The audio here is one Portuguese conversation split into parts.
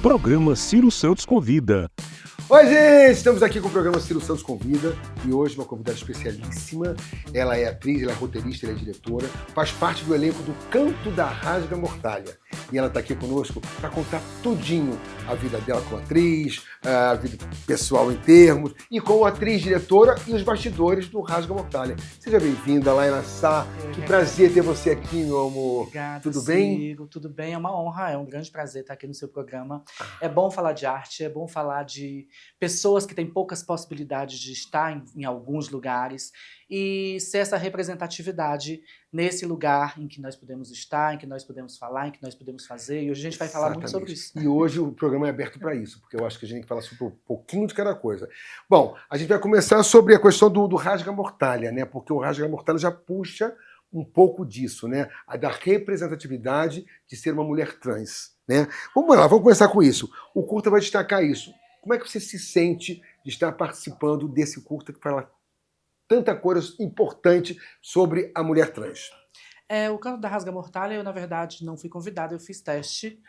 Programa Ciro Santos Convida. Oi, gente! Estamos aqui com o programa Ciro Santos Convida e hoje uma convidada especialíssima. Ela é atriz, ela é roteirista, ela é diretora, faz parte do elenco do Canto da Rasga-Mortalha. E ela está aqui conosco para contar tudinho a vida dela como atriz, a vida pessoal em termos, e como atriz, diretora e os bastidores do Rasga-Mortalha. Seja bem-vinda, Laila Sá. Que prazer ter você aqui, meu amor. Obrigada, Tudo bem? Ciro. Tudo bem, é uma honra, é um grande prazer estar aqui no seu programa. É bom falar de arte, é bom falar de pessoas que têm poucas possibilidades de estar em alguns lugares e ser essa representatividade nesse lugar em que nós podemos estar, em que nós podemos falar, em que nós podemos fazer. E hoje a gente vai falar muito sobre isso. E hoje o programa é aberto para isso, porque eu acho que a gente fala sobre um pouquinho de cada coisa. Bom, a gente vai começar sobre a questão do Rasga-Mortalha, né? Porque o Rasga-Mortalha já puxa um pouco disso, né? Da representatividade de ser uma mulher trans, né? Vamos lá, vamos começar com isso. O curta vai destacar isso. Como é que você se sente de estar participando desse curta que fala tanta coisa importante sobre a mulher trans? O Canto da Rasga-Mortalha, eu, na verdade, não fui convidada, eu fiz teste.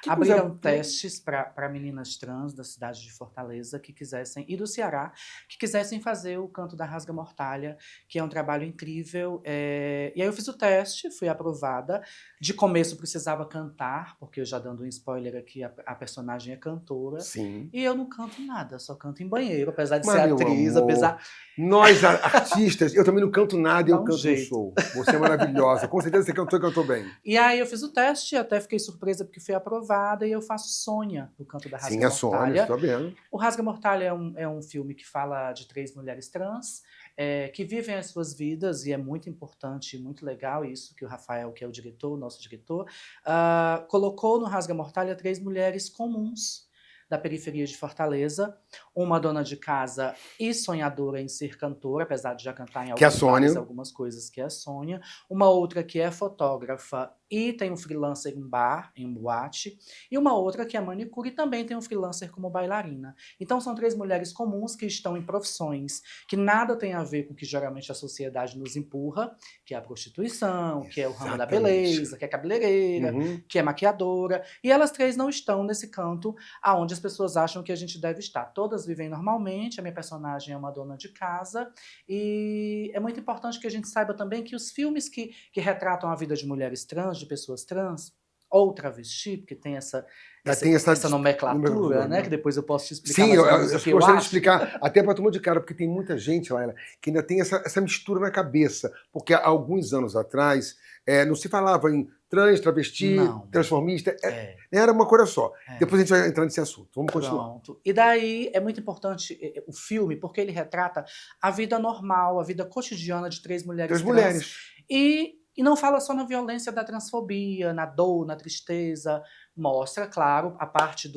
Abriram testes para meninas trans da cidade de Fortaleza que quisessem, e do Ceará, que quisessem fazer o Canto da Rasga-Mortalha, que é um trabalho incrível. E aí eu fiz o teste, fui aprovada. De começo precisava cantar, porque eu já dando um spoiler aqui, a personagem é cantora. Sim. E eu não canto nada, só canto em banheiro, apesar de Mas, ser meu atriz, amor, apesar... Nós, artistas, eu também não canto nada e eu Dá um canto no jeito. show. Você é maravilhosa. Com certeza você cantou bem. E aí eu fiz o teste, até fiquei surpresa porque fui aprovada, e eu faço Sônia no Canto da Sim, a Sônia, Rasga-Mortalha. estou vendo. O Rasga-Mortalha é um filme que fala de 3 mulheres trans que vivem as suas vidas, e é muito importante, muito legal isso que o Rafael, que é o diretor, o nosso diretor, colocou no Rasga-Mortalha 3 mulheres comuns da periferia de Fortaleza, uma dona de casa e sonhadora em ser cantora, apesar de já cantar em Que é a alguns Sônia. bares, algumas coisas, que é a Sônia, uma outra que é fotógrafa e tem um freelancer em bar, em boate, e uma outra que é manicure e também tem um freelancer como bailarina. Então são 3 mulheres comuns que estão em profissões que nada tem a ver com o que geralmente a sociedade nos empurra, que é a prostituição, que é o ramo da beleza, que é cabeleireira, que é maquiadora, e elas 3 não estão nesse canto aonde as pessoas acham que a gente deve estar. Todas vivem normalmente, a minha personagem é uma dona de casa, e é muito importante que a gente saiba também que os filmes que retratam a vida de mulheres trans, de pessoas trans, ou travesti, porque tem essa nomenclatura, né? Que depois eu posso te explicar. Sim, eu gostaria de acho. explicar, até para tomar de cara, porque tem muita gente, Laila, que ainda tem essa mistura na cabeça. Porque há alguns anos atrás, não se falava em trans, travesti, transformista, era uma coisa só. Depois a gente vai entrar nesse assunto. Vamos continuar. Pronto. E daí é muito importante o filme, porque ele retrata a vida normal, a vida cotidiana de 3 mulheres trans. E não fala só na violência da transfobia, na dor, na tristeza. Mostra, claro, a parte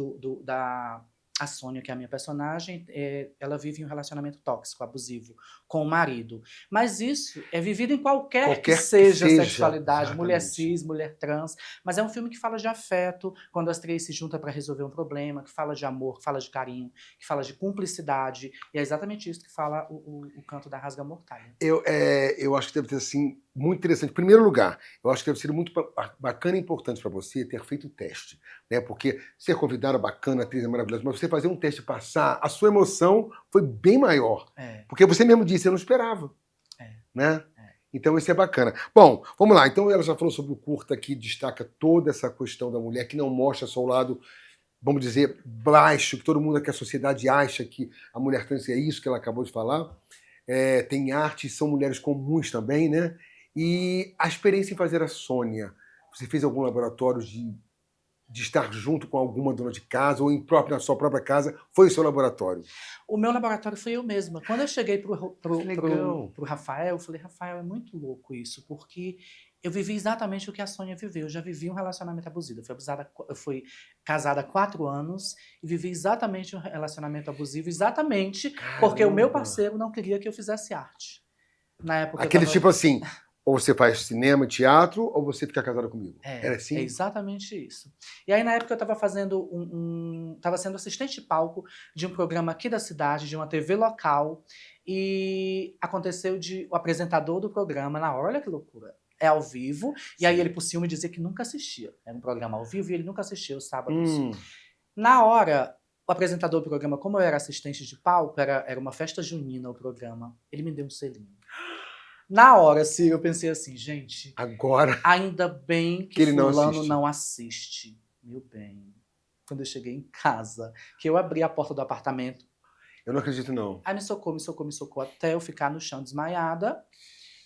da... A Sônia, que é a minha personagem, ela vive em um relacionamento tóxico, abusivo, com o marido. Mas isso é vivido em qualquer que seja a sexualidade, exatamente. Mulher cis, mulher trans. Mas é um filme que fala de afeto, quando as 3 se juntam para resolver um problema, que fala de amor, que fala de carinho, que fala de cumplicidade. E é exatamente isso que fala o Canto da Rasga-Mortalha. Eu acho que deve ter, assim, muito interessante. Em primeiro lugar, eu acho que deve ser muito bacana e importante para você ter feito o teste, né? Porque ser convidada bacana, atriz é maravilhosa, mas você fazer um teste e passar, a sua emoção foi bem maior. Porque você mesmo disse, eu não esperava. Né? Então isso é bacana. Bom, vamos lá. Então ela já falou sobre o curta que destaca toda essa questão da mulher, que não mostra só o lado, vamos dizer, baixo, que todo mundo, que a sociedade acha que a mulher trans é isso que ela acabou de falar. Tem arte, são mulheres comuns também, né? E a experiência em fazer a Sônia, você fez algum laboratório de estar junto com alguma dona de casa ou na sua própria casa? Foi o seu laboratório? O meu laboratório foi eu mesma. Quando eu cheguei pro Rafael, eu falei, Rafael, é muito louco isso, porque eu vivi exatamente o que a Sônia viveu. Eu já vivi um relacionamento abusivo. Eu fui casada há 4 anos e vivi exatamente um relacionamento abusivo, exatamente porque o meu parceiro não queria que eu fizesse arte. Na época tipo assim, ou você faz cinema, teatro, ou você fica casada comigo. Era assim? É exatamente isso. E aí, na época, eu estava fazendo estava sendo assistente de palco de um programa aqui da cidade, de uma TV local, e aconteceu o apresentador do programa, olha que loucura, é ao vivo, e aí ele, por ciúme, dizia que nunca assistia. Era um programa ao vivo e ele nunca assistia os sábados. Na hora, o apresentador do programa, como eu era assistente de palco, era uma festa junina o programa, ele me deu um selinho. Na hora, assim, eu pensei assim, gente, Agora ainda bem que que ele não fulano assiste. não assiste. Meu bem, quando eu cheguei em casa, que eu abri a porta do apartamento, Eu não acredito, não. aí me socou, até eu ficar no chão desmaiada.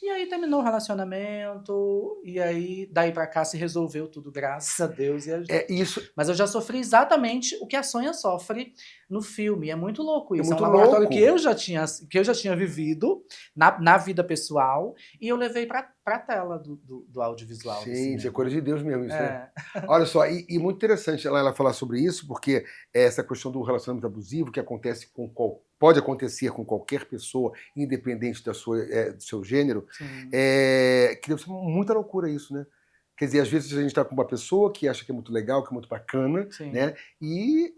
E aí terminou o relacionamento, e aí daí pra cá se resolveu tudo, graças a Deus. É isso, Mas eu já sofri exatamente o que a Sônia sofre no filme. É muito louco é isso. É um muito laboratório louco. que eu já tinha vivido na vida pessoal, e eu levei pra tela do audiovisual. do Gente, cinema. é coisa de Deus mesmo isso, né? É. Olha só, e muito interessante ela falar sobre isso, porque essa questão do relacionamento abusivo que acontece pode acontecer com qualquer pessoa, independente do seu gênero, Sim. que deve ser muita loucura isso, né? Quer dizer, às vezes a gente está com uma pessoa que acha que é muito legal, que é muito bacana, Sim. né? E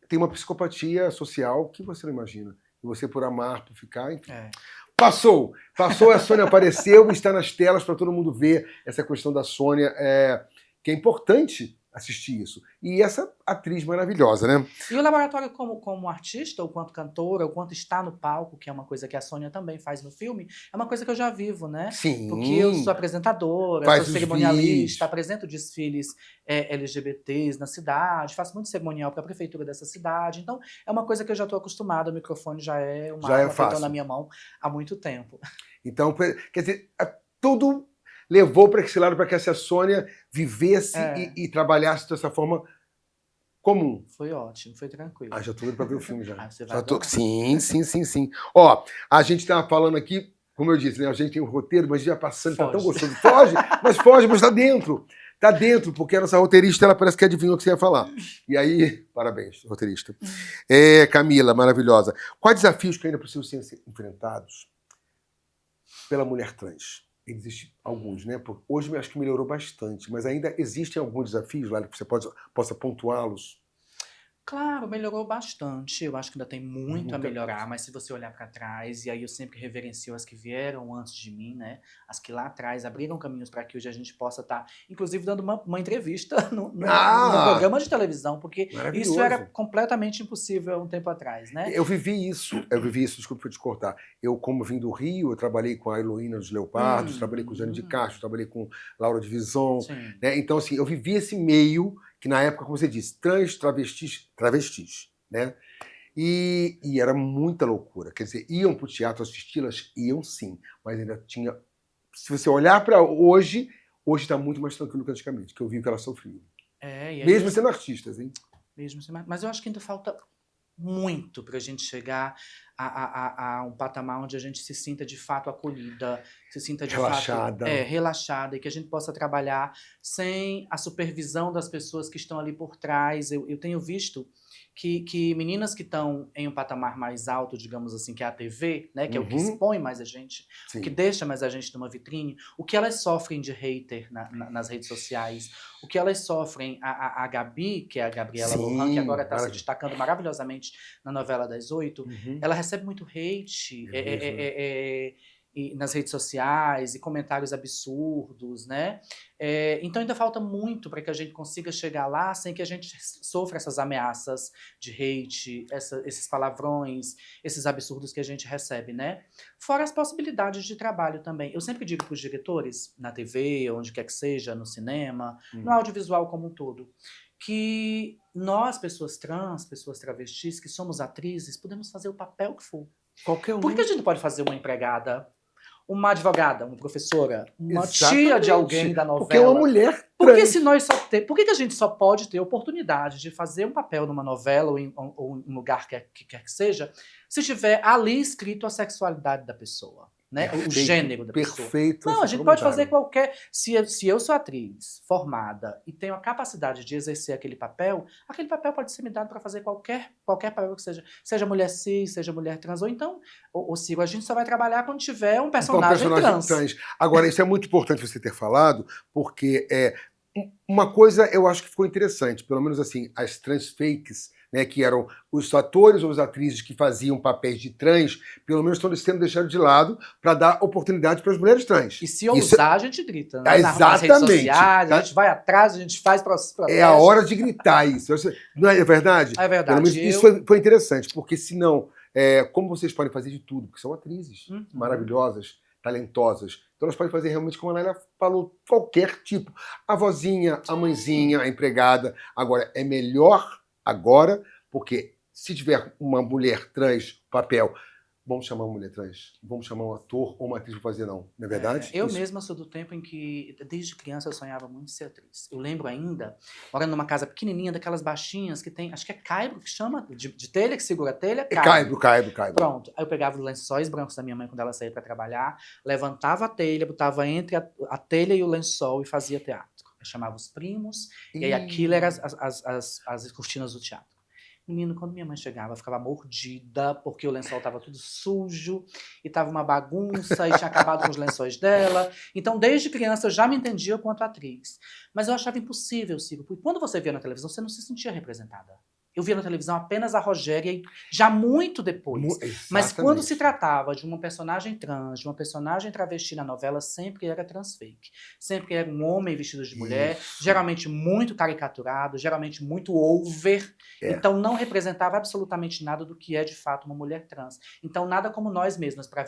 tem uma psicopatia social que você não imagina. E você, por amar, por ficar, enfim. É. Passou, a Sônia apareceu, está nas telas para todo mundo ver essa questão da Sônia, que é importante assistir isso. E essa atriz maravilhosa, né? E o laboratório como artista, ou quanto cantora, ou quanto está no palco, que é uma coisa que a Sônia também faz no filme, é uma coisa que eu já vivo, né? Sim. Porque eu sou apresentadora, Faz sou os cerimonialista, vídeos. apresento desfiles LGBTs na cidade, faço muito cerimonial para a prefeitura dessa cidade. Então, é uma coisa que eu já estou acostumada, o microfone já é uma Já é arma que eu estou fácil. na minha mão há muito tempo. Então, quer dizer, tudo levou para esse lado, para que essa Sônia vivesse e trabalhasse dessa forma comum. Foi ótimo, foi tranquilo. Ah, já tô indo para ver o filme já. Ah, você vai Já tô... adorar. Sim. Ó, a gente tava falando aqui, como eu disse, né? A gente tem um roteiro, mas já passando, tá tão Foge. gostoso. Foge, mas tá dentro. Tá dentro, porque a nossa roteirista, ela parece que adivinhou o que você ia falar. E aí, parabéns, roteirista. Camila, maravilhosa. Quais desafios que ainda precisam ser enfrentados pela mulher trans? Existem alguns, né? Hoje eu acho que melhorou bastante, mas ainda existem alguns desafios, lá que você possa pontuá-los. Claro, melhorou bastante. Eu acho que ainda tem muito a Muita melhorar, mas se você olhar para trás, e aí eu sempre reverencio as que vieram antes de mim, né? As que lá atrás abriram caminhos para que hoje a gente possa estar, inclusive, dando uma entrevista no programa de televisão, porque isso era completamente impossível há um tempo atrás, né? Eu vivi isso, desculpa te cortar. Eu, como vim do Rio, eu trabalhei com a Heloína dos Leopardos, trabalhei com o Jane de Castro, trabalhei com Laura de Vison, né? Então, assim, eu vivi esse meio que na época, como você disse, travestis, né? E era muita loucura. Quer dizer, iam pro teatro assisti-las? Iam sim, mas ainda tinha... Se você olhar para hoje está muito mais tranquilo que antigamente, que eu vi que elas sofriam. Mesmo sendo artistas, hein? Mesmo sendo... Mas eu acho que ainda falta muito para a gente chegar a um patamar onde a gente se sinta de fato acolhida, se sinta de fato relaxada, e que a gente possa trabalhar sem a supervisão das pessoas que estão ali por trás. Eu tenho visto que meninas que estão em um patamar mais alto, digamos assim, que é a TV, né, que é o que expõe mais a gente, o que deixa mais a gente numa vitrine, o que elas sofrem de hater nas redes sociais, o que elas sofrem, a Gabi, que é a Gabriela Lohan, que agora está se destacando maravilhosamente na novela das 8, ela recebe muito hate nas redes sociais e comentários absurdos, né? Então ainda falta muito para que a gente consiga chegar lá sem que a gente sofra essas ameaças de hate, esses palavrões, esses absurdos que a gente recebe, né? Fora as possibilidades de trabalho também. Eu sempre digo para os diretores, na TV, onde quer que seja, no cinema, no audiovisual como um todo, que nós, pessoas trans, pessoas travestis, que somos atrizes, podemos fazer o papel que for. Qualquer um. Por que a gente não pode fazer uma empregada, uma advogada, uma professora, uma tia de alguém da novela? Porque é uma mulher trans. Porque se nós por que a gente só pode ter oportunidade de fazer um papel numa novela ou em um lugar que quer que seja, se tiver ali escrito a sexualidade da pessoa? Né? O gênero da pessoa. Perfeito. Não, a gente pode fazer qualquer... Se eu sou atriz formada e tenho a capacidade de exercer aquele papel pode ser me dado para fazer qualquer papel que seja. Seja mulher cis, seja mulher trans, ou então, Ciro, a gente só vai trabalhar quando tiver um personagem trans. Agora, isso é muito importante você ter falado, porque uma coisa eu acho que ficou interessante, pelo menos assim, as trans fakes né, que eram os atores ou as atrizes que faziam papéis de trans, pelo menos estão sendo deixados de lado para dar oportunidade para as mulheres trans. E se ousar, a gente grita, né? Nas redes Exatamente. sociais, a gente vai atrás, a gente faz protestos. É a hora de gritar isso. Não é verdade? É Pelo verdade. menos isso foi interessante, porque senão, como vocês podem fazer de tudo, porque são atrizes maravilhosas, talentosas, então elas podem fazer realmente, como a Laila falou, qualquer tipo. A vozinha, a mãezinha, a empregada. Agora, é melhor agora, porque se tiver uma mulher trans, papel, vamos chamar uma mulher trans, vamos chamar um ator ou uma atriz para fazer, não é verdade? Eu mesma sou do tempo em que, desde criança, eu sonhava muito em ser atriz. Eu lembro ainda, morando numa casa pequenininha, daquelas baixinhas que tem, acho que é caibro que chama, de telha, que segura a telha, Caibro. Pronto. Aí eu pegava os lençóis brancos da minha mãe quando ela saía para trabalhar, levantava a telha, botava entre a telha e o lençol e fazia teatro. Eu chamava os primos, e aí aquilo era as cortinas do teatro. Menino, quando minha mãe chegava, eu ficava mordida, porque o lençol estava tudo sujo, e estava uma bagunça, e tinha acabado com os lençóis dela. Então, desde criança, eu já me entendia quanto atriz. Mas eu achava impossível, Ciro, porque quando você via na televisão, você não se sentia representada. Eu via na televisão apenas a Rogéria, já muito depois. Mas quando se tratava de uma personagem trans, de uma personagem travesti na novela, sempre era transfake. Sempre era um homem vestido de mulher, geralmente muito caricaturado, geralmente muito over. Então não representava absolutamente nada do que é de fato uma mulher trans. Então nada como nós mesmas, para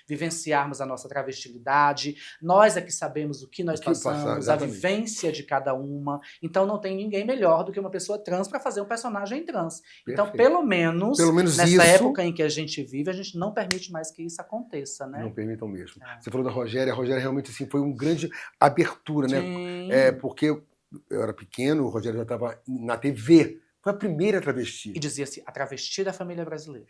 vivenciarmos a nossa travestilidade. Nós é que sabemos o que nós passamos, a vivência de cada uma. Então não tem ninguém melhor do que uma pessoa trans para fazer um personagem trans. Então, pelo menos nessa isso, época em que a gente vive, a gente não permite mais que isso aconteça, né? Não permitam mesmo. Você falou da Rogéria, a Rogéria realmente assim, foi uma grande abertura, né? Porque eu era pequeno, o Rogério já estava na TV. Foi a primeira travesti. E dizia-se, a travesti da família brasileira.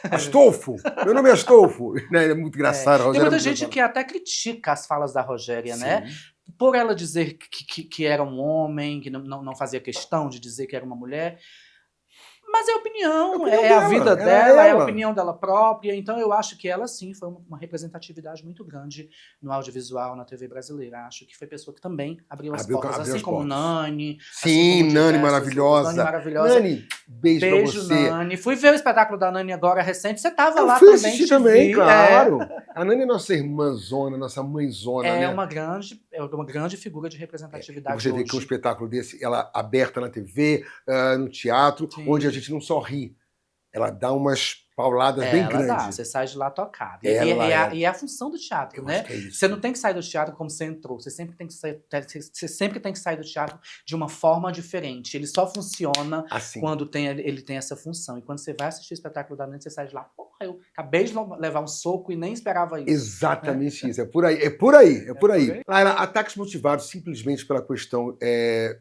Astolfo! Meu nome é Astolfo! É muito engraçado. Tem muita gente que até critica as falas da Rogéria, né? Por ela dizer que era um homem, que não fazia questão de dizer que era uma mulher. Mas é a opinião é a vida dela, é a opinião dela própria. Então eu acho que ela sim foi uma representatividade muito grande no audiovisual, na TV brasileira. Acho que foi pessoa que também abriu as portas, assim como Nani. Sim, assim Nani maravilhosa. Nani maravilhosa. Nani, beijo pra você. Nani. Fui ver o espetáculo da Nani agora recente. Você estava lá fui também. Assistir também, claro. A Nani é nossa irmãzona, nossa mãezona, né? É uma grande figura de representatividade. Você vê que um espetáculo desse, ela aberta na TV, no teatro, onde a gente não só ri, ela dá umas pauladas bem grandes. Você sai de lá tocado. E é a função do teatro, né? Você não tem que sair do teatro como você entrou. Você sempre tem que sair do teatro de uma forma diferente. Ele só funciona quando ele tem essa função. E quando você vai assistir o espetáculo da Nani, você sai de lá, porra, eu acabei de levar um soco e nem esperava isso. Exatamente isso. É por aí. Laila, ataques motivados simplesmente pela questão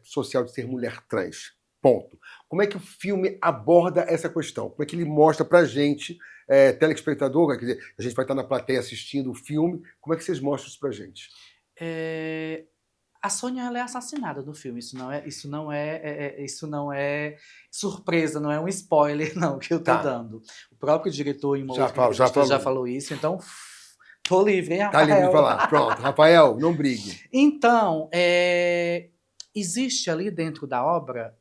social de ser mulher trans. Ponto. Como é que o filme aborda essa questão? Como é que ele mostra pra gente, telespectador, quer dizer, a gente vai estar na plateia assistindo o filme, como é que vocês mostram isso pra gente? A Sônia ela é assassinada no filme, isso não é surpresa, não é um spoiler não que eu tô dando. O próprio diretor em uma outra entrevista já falou isso, então tô livre, hein, Rafael? Tá livre de falar, pronto. Rafael, não brigue. Então, existe ali dentro da obra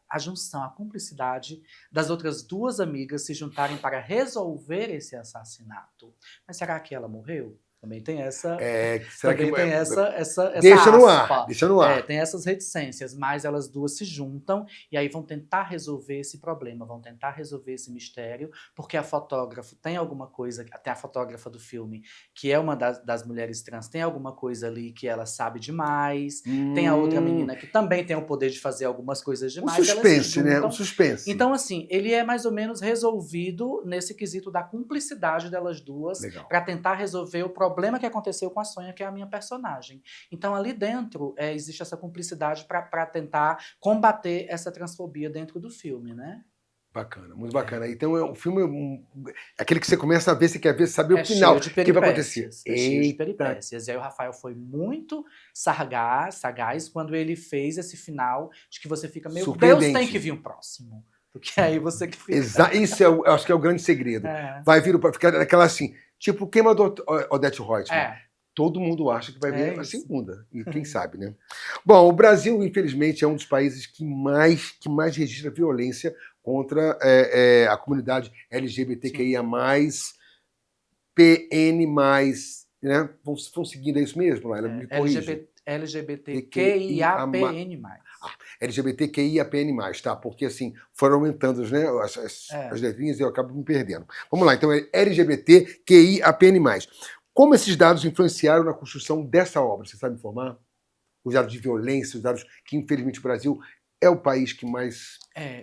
a junção, a cumplicidade das outras duas amigas se juntarem para resolver esse assassinato. Mas será que ela morreu? Também tem essa. Deixa no ar. Tem essas reticências, mas elas duas se juntam e aí vão tentar resolver esse problema, vão tentar resolver esse mistério, porque a fotógrafa tem alguma coisa, até a fotógrafa do filme, que é uma das mulheres trans, tem alguma coisa ali que ela sabe demais. Tem a outra menina que também tem o poder de fazer algumas coisas demais. Um suspense, né? Um suspense. Então, assim, ele é mais ou menos resolvido nesse quesito da cumplicidade delas duas para tentar resolver o problema que aconteceu com a Sônia, que é a minha personagem. Então, ali dentro, existe essa cumplicidade para tentar combater essa transfobia dentro do filme, né? Bacana, muito bacana. Então, o filme é aquele que você começa a ver, você quer ver, saber o final, o que vai acontecer. Cheio de peripécias. E aí o Rafael foi muito sagaz quando ele fez esse final, de que você fica, meu Deus, tem que vir um próximo. Porque aí você que fica... Isso eu acho que é o grande segredo. Vai vir, ficar aquela assim... Tipo, quem mandou Odete Roitman? todo mundo acha que vai ver a isso. segunda. E quem sabe, né? Bom, o Brasil, infelizmente, é um dos países que mais registra violência contra a comunidade LGBTQIA+, PN+, né? Vão seguindo, é isso mesmo, Laila? Me corrija. LGBTQIAPN+. LGBTQIAPN+, tá? Porque, assim, foram aumentando né, as letrinhas e eu acabo me perdendo. Vamos lá, então é LGBTQIAPN+. Como esses dados influenciaram na construção dessa obra? Você sabe informar? Os dados de violência, os dados que, infelizmente, o Brasil é o país que mais...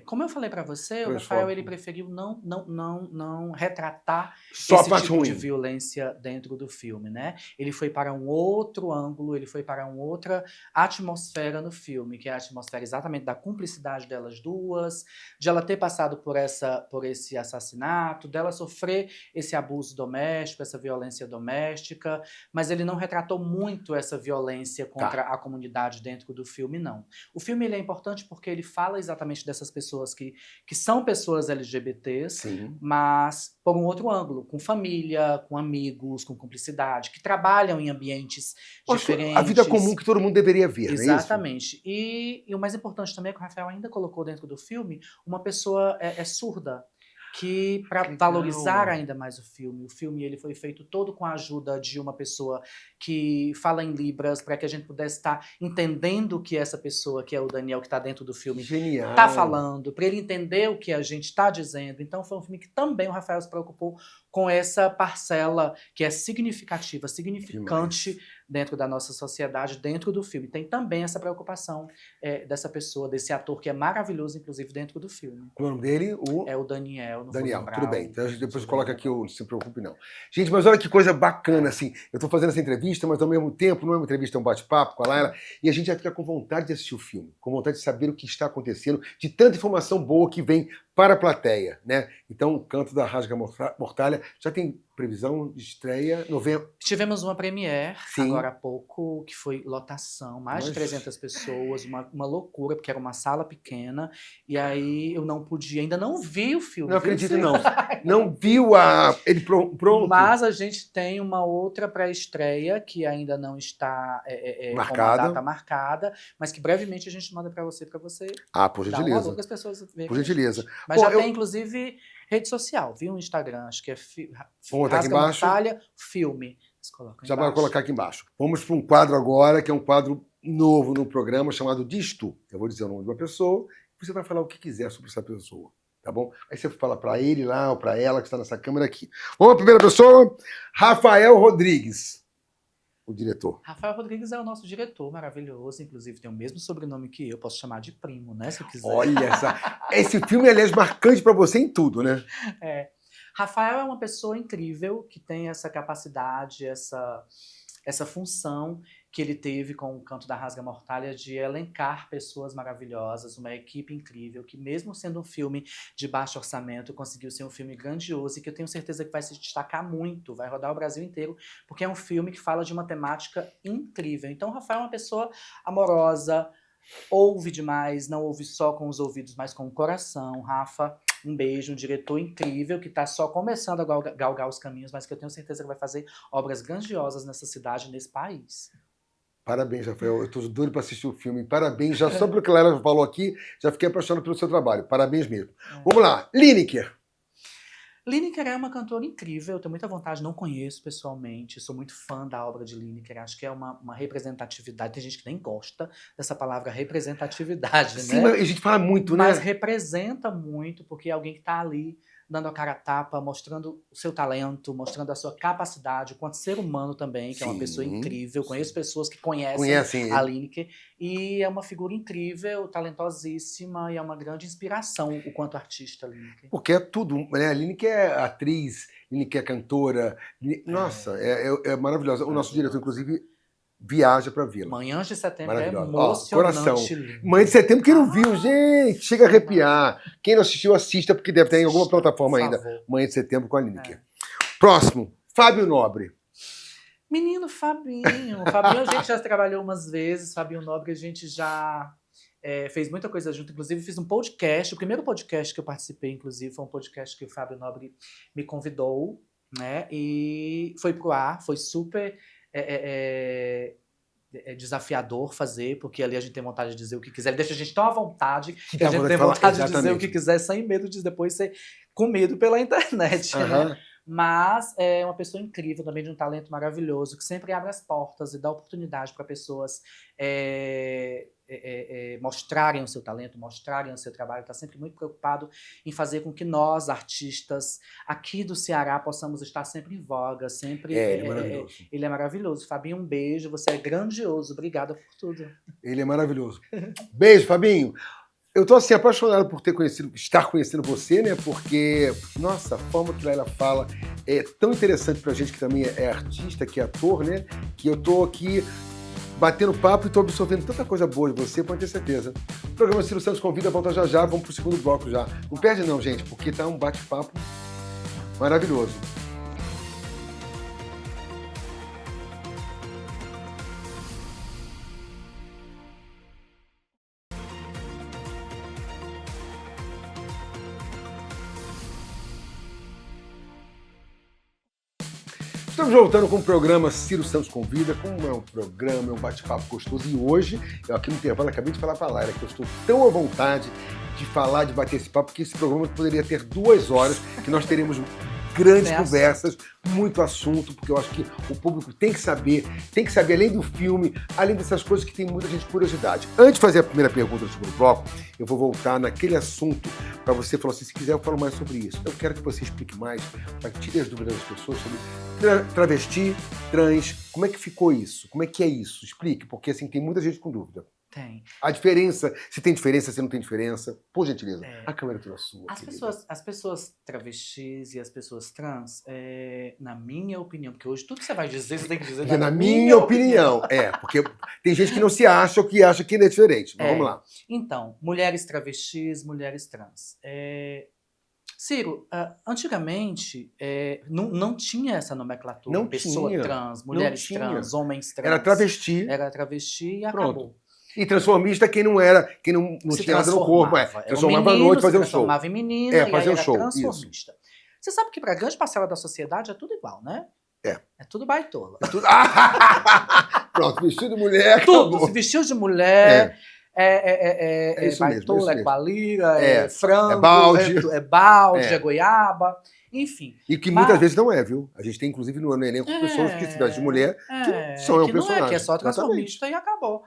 Como eu falei para você, o Rafael ele preferiu não retratar só esse tipo ruim de violência dentro do filme, né? Ele foi para um outro ângulo, ele foi para uma outra atmosfera no filme, que é a atmosfera exatamente da cumplicidade delas duas, de ela ter passado por esse assassinato, dela sofrer esse abuso doméstico, essa violência doméstica, mas ele não retratou muito essa violência contra a comunidade dentro do filme, não. O filme ele é importante porque ele fala exatamente dessas pessoas que são pessoas LGBTs, Sim. mas por um outro ângulo, com família, com amigos, com cumplicidade, que trabalham em ambientes diferentes. A vida comum que todo mundo deveria ver, exatamente. Não é isso? E o mais importante também é que o Rafael ainda colocou dentro do filme uma pessoa surda, que para valorizar ainda mais o filme ele foi feito todo com a ajuda de uma pessoa que fala em Libras, para que a gente pudesse estar entendendo o que essa pessoa, que é o Daniel, que está dentro do filme, está falando, para ele entender o que a gente está dizendo. Então foi um filme que também o Rafael se preocupou com essa parcela que é significativa, significante dentro da nossa sociedade, dentro do filme. Tem também essa preocupação dessa pessoa, desse ator que é maravilhoso, inclusive, dentro do filme. O nome dele? É o Daniel. Daniel, tudo bem. Então a gente depois coloca aqui o Não Se Preocupe Não. Gente, mas olha que coisa bacana, assim. Eu tô fazendo essa entrevista, mas ao mesmo tempo não é uma entrevista, é um bate-papo com a Laila, e a gente já fica com vontade de assistir o filme, com vontade de saber o que está acontecendo, de tanta informação boa que vem para a plateia, né? Então, o Canto da Rasga-Mortalha já tem previsão de estreia novembro. Tivemos uma premiere agora há pouco, que foi lotação, mais de 300 pessoas, uma loucura, porque era uma sala pequena, e aí eu não podia, ainda não vi o filme. Não acredito, não. Não viu ele pronto? Mas a gente tem uma outra pré-estreia que ainda não está com a data marcada, mas que brevemente a gente manda para você por gentileza. Dar as pessoas verem. Por gentileza. Mas já tem, inclusive, rede social, viu? Um Instagram, acho que é Rasga-Mortalha Filme. Já vai colocar aqui embaixo. Vamos para um quadro agora, que é um quadro novo no programa, chamado Diz Tu. Eu vou dizer o nome de uma pessoa, e você vai falar o que quiser sobre essa pessoa, tá bom? Aí você fala para ele lá, ou para ela, que está nessa câmera aqui. Vamos à primeira pessoa, Rafael Rodrigues. O diretor. Rafael Rodrigues é o nosso diretor maravilhoso, inclusive tem o mesmo sobrenome que eu, posso chamar de primo, né, se eu quiser. Olha esse filme, aliás, marcante para você em tudo, né? Rafael é uma pessoa incrível, que tem essa capacidade, essa função que ele teve com o Canto da Rasga-Mortalha de elencar pessoas maravilhosas, uma equipe incrível, que mesmo sendo um filme de baixo orçamento, conseguiu ser um filme grandioso e que eu tenho certeza que vai se destacar muito, vai rodar o Brasil inteiro, porque é um filme que fala de uma temática incrível. Então o Rafael é uma pessoa amorosa, ouve demais, não ouve só com os ouvidos, mas com o coração. Rafa, um beijo, um diretor incrível que está só começando a galgar os caminhos, mas que eu tenho certeza que vai fazer obras grandiosas nessa cidade, nesse país. Parabéns, Rafael. Eu estou doido para assistir o filme. Parabéns. Já só pelo que a Lara falou aqui, já fiquei apaixonado pelo seu trabalho. Parabéns mesmo. Vamos lá. Lineker. Lineker é uma cantora incrível, eu tenho muita vontade, não conheço pessoalmente, sou muito fã da obra de Lineker, acho que é uma representatividade, tem gente que nem gosta dessa palavra representatividade, Sim, né? Mas a gente fala muito, né? Mas representa muito, porque é alguém que está ali dando a cara a tapa, mostrando o seu talento, mostrando a sua capacidade, quanto ser humano também, que é uma pessoa incrível. Conheço pessoas que conhecem a Lineker, e é uma figura incrível, talentosíssima, e é uma grande inspiração o quanto artista, Lineker. Porque é tudo, né? A Lineker é atriz, Lineker é cantora, nossa, é maravilhosa. O nosso diretor, inclusive, viaja para vê-la. Manhãs de Setembro é emocionante. Coração. Manhã de Setembro, quem não viu, gente, chega a arrepiar. Quem não assistiu, assista, porque deve ter em alguma plataforma ainda. Manhã de Setembro com a Lineker. Próximo, Fábio Nobre. Menino Fabinho. Fabinho a gente já trabalhou umas vezes. Fabinho Nobre a gente já fez muita coisa junto. Inclusive fiz um podcast. O primeiro podcast que eu participei, inclusive, foi um podcast que o Fábio Nobre me convidou, né? E foi pro ar, foi super desafiador fazer, porque ali a gente tem vontade de dizer o que quiser. Ele deixa a gente tão à vontade que dá a gente vontade tem de falar, vontade de dizer o exatamente. que quiser sem medo de depois ser comido pela internet, né? Aham. Mas é uma pessoa incrível, também de um talento maravilhoso, que sempre abre as portas e dá oportunidade para pessoas mostrarem o seu talento, mostrarem o seu trabalho. Está sempre muito preocupado em fazer com que nós, artistas aqui do Ceará, possamos estar sempre em voga, sempre... Ele é maravilhoso. Ele é maravilhoso. Fabinho, um beijo. Você é grandioso. Obrigada por tudo. Ele é maravilhoso. Beijo, Fabinho. Eu tô assim apaixonado por estar conhecendo você, né? Porque, nossa, a forma que Laila fala é tão interessante pra gente que também é artista, que é ator, né? Que eu tô aqui batendo papo e tô absorvendo tanta coisa boa de você, pode ter certeza. O programa Ciro Santos Convida volta já já, vamos pro segundo bloco já. Não perde não, gente, porque tá um bate-papo maravilhoso. Estamos voltando com o programa Ciro Santos Convida, como é um programa, é um bate-papo gostoso. E hoje, eu aqui no intervalo acabei de falar para a Laila que eu estou tão à vontade de falar, de bater esse papo, porque esse programa poderia ter 2 horas, que nós teremos grandes conversas, muito assunto, porque eu acho que o público tem que saber além do filme, além dessas coisas que tem muita gente curiosidade. Antes de fazer a primeira pergunta do segundo bloco, eu vou voltar naquele assunto para você falar assim, se quiser eu falo mais sobre isso. Eu quero que você explique mais, para que tire as dúvidas das pessoas sobre travesti, trans, como é que ficou isso? Como é que é isso? Explique, porque assim tem muita gente com dúvida. Tem. A diferença, se tem diferença, se não tem diferença. Por gentileza, a câmera é toda sua. As pessoas travestis e as pessoas trans, na minha opinião, porque hoje tudo que você vai dizer, você tem que dizer na minha opinião. Porque tem gente que não se acha ou que acha que é diferente. Mas vamos lá. Então, mulheres travestis, mulheres trans. Ciro, antigamente não tinha essa nomenclatura. Não pessoa tinha. trans, mulheres trans, homens trans. Era travesti. Era travesti e Pronto. acabou. E transformista quem não tinha nada no corpo. Transformava à noite, fazia um show. Transformava em menina, fazia um show. Transformista. Isso. Você sabe que para grande parcela da sociedade é tudo igual, né? É tudo baitola. Pronto, vestido de mulher. Tudo, acabou. se vestiu de mulher... isso baitola, mesmo. gualira, frango, é balde, é goiaba, enfim. E que muitas vezes não é, viu? A gente tem, inclusive, no elenco pessoas que se vestem de mulher que são que personagens. Não que é só transformista e acabou.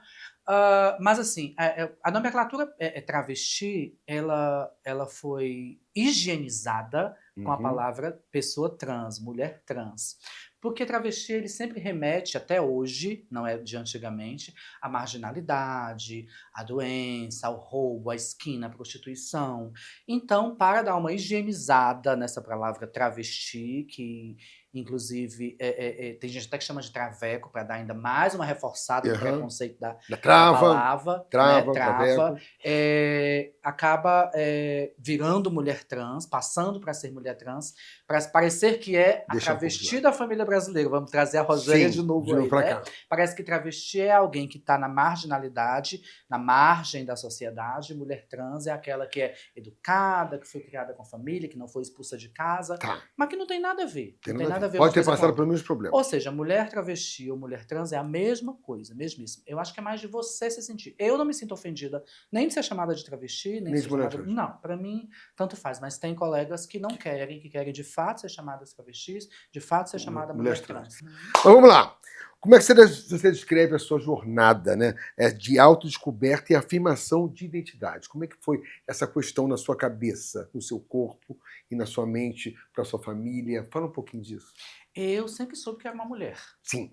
Mas assim, a nomenclatura travesti, ela foi higienizada com a palavra pessoa trans, mulher trans. Porque travesti ele sempre remete, até hoje, não é de antigamente, à marginalidade, à doença, ao roubo, à esquina, à prostituição. Então, para dar uma higienizada nessa palavra travesti, que inclusive tem gente até que chama de traveco, para dar ainda mais uma reforçada no preconceito da palavra, trava, acaba virando mulher trans, passando para ser mulher trans, para parecer que é a travesti da família brasileira. Vamos trazer a Rogéria de novo aí, né? Parece que travesti é alguém que está na marginalidade, na margem da sociedade. Mulher trans é aquela que é educada, que foi criada com família, que não foi expulsa de casa, mas que não tem nada a ver. Não tem nada a ver. Pode ter passado pelos mesmos problemas. Ou seja, mulher travesti ou mulher trans é a mesma coisa, mesmíssimo. Eu acho que é mais de você se sentir. Eu não me sinto ofendida nem de ser chamada de travesti, nem de ser chamada... Não, para mim, tanto faz. Mas tem colegas que não querem, que querem de fato ser chamadas travestis, de fato ser chamada mulher trans. Mas vamos lá. Como é que você descreve a sua jornada, né? De autodescoberta e afirmação de identidade? Como é que foi essa questão na sua cabeça, no seu corpo e na sua mente, para sua família? Fala um pouquinho disso. Eu sempre soube que era uma mulher. Sim.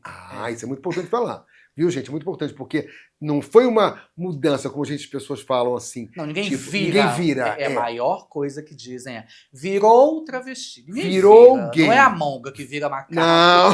Isso é muito importante falar. Viu, gente? É muito importante, porque não foi uma mudança, como as pessoas falam assim. Não, ninguém tipo, vira. Ninguém vira. É a maior coisa que dizem virou travesti. Ninguém virou vira. gay. Não é a monga que vira macaco. Não.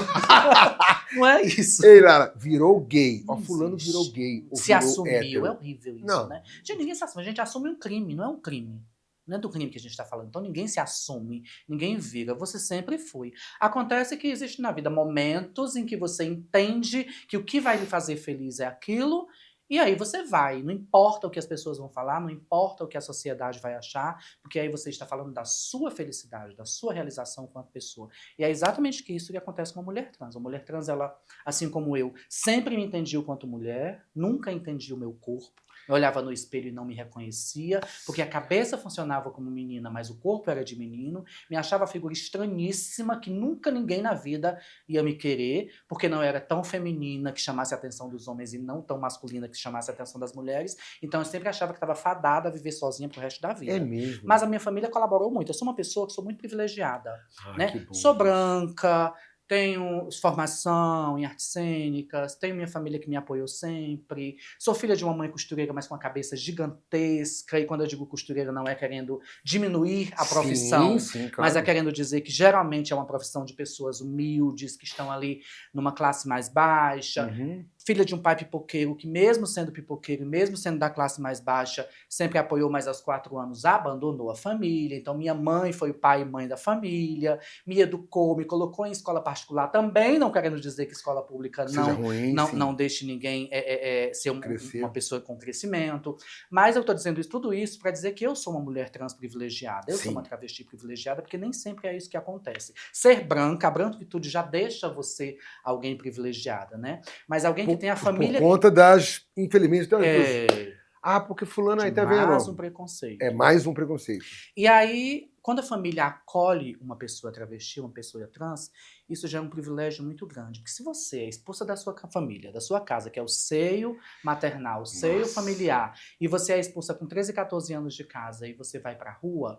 Não é isso. Ei, Lara, virou gay. Ó, fulano virou gay. Se assumiu. Hétero. É horrível isso, não. Né? Gente, ninguém se assume. A gente assume um crime, não é um crime. Não é do crime que a gente está falando. Então ninguém se assume, ninguém vira. Você sempre foi. Acontece que existe na vida momentos em que você entende que o que vai lhe fazer feliz é aquilo E aí você vai, não importa o que as pessoas vão falar, não importa o que a sociedade vai achar, porque aí você está falando da sua felicidade, da sua realização enquanto pessoa. E é exatamente isso que acontece com a mulher trans. A mulher trans, ela, assim como eu, sempre me entendia enquanto mulher, nunca entendia o meu corpo. Eu olhava no espelho e não me reconhecia, porque a cabeça funcionava como menina, mas o corpo era de menino. Me achava figura estranhíssima, que nunca ninguém na vida ia me querer, porque não era tão feminina que chamasse a atenção dos homens e não tão masculina que chamasse a atenção das mulheres. Então eu sempre achava que estava fadada a viver sozinha pro resto da vida. É mesmo? Mas a minha família colaborou muito. Eu sou uma pessoa que sou muito privilegiada, Que né? bom. Sou branca, tenho formação em artes cênicas, tenho minha família que me apoiou sempre, sou filha de uma mãe costureira, mas com a cabeça gigantesca, e quando eu digo costureira não é querendo diminuir a profissão, sim, mas é claro. querendo dizer que geralmente é uma profissão de pessoas humildes, que estão ali numa classe mais baixa, Uhum. filha de um pai pipoqueiro, que mesmo sendo pipoqueiro, mesmo sendo da classe mais baixa, sempre apoiou, mas aos 4 anos abandonou a família. Então minha mãe foi o pai e mãe da família, me educou, me colocou em escola particular, também não querendo dizer que escola pública Seja ruim, sim. não deixe ninguém ser Crescer. uma pessoa com crescimento. Mas eu estou dizendo tudo isso para dizer que eu sou uma mulher trans privilegiada, eu Sim. sou uma travesti privilegiada, porque nem sempre é isso que acontece. Ser branca, a branquitude já deixa você alguém privilegiada, né? Mas alguém que tem a família... Por conta das, infelizmente, das porque fulano aí de tá mais um vendo? preconceito. É mais um preconceito. E aí, quando a família acolhe uma pessoa travesti, uma pessoa trans, isso já é um privilégio muito grande. Porque se você é expulsa da sua família, da sua casa, que é o seio maternal, o seio familiar, e você é expulsa com 13, 14 anos de casa e você vai pra rua,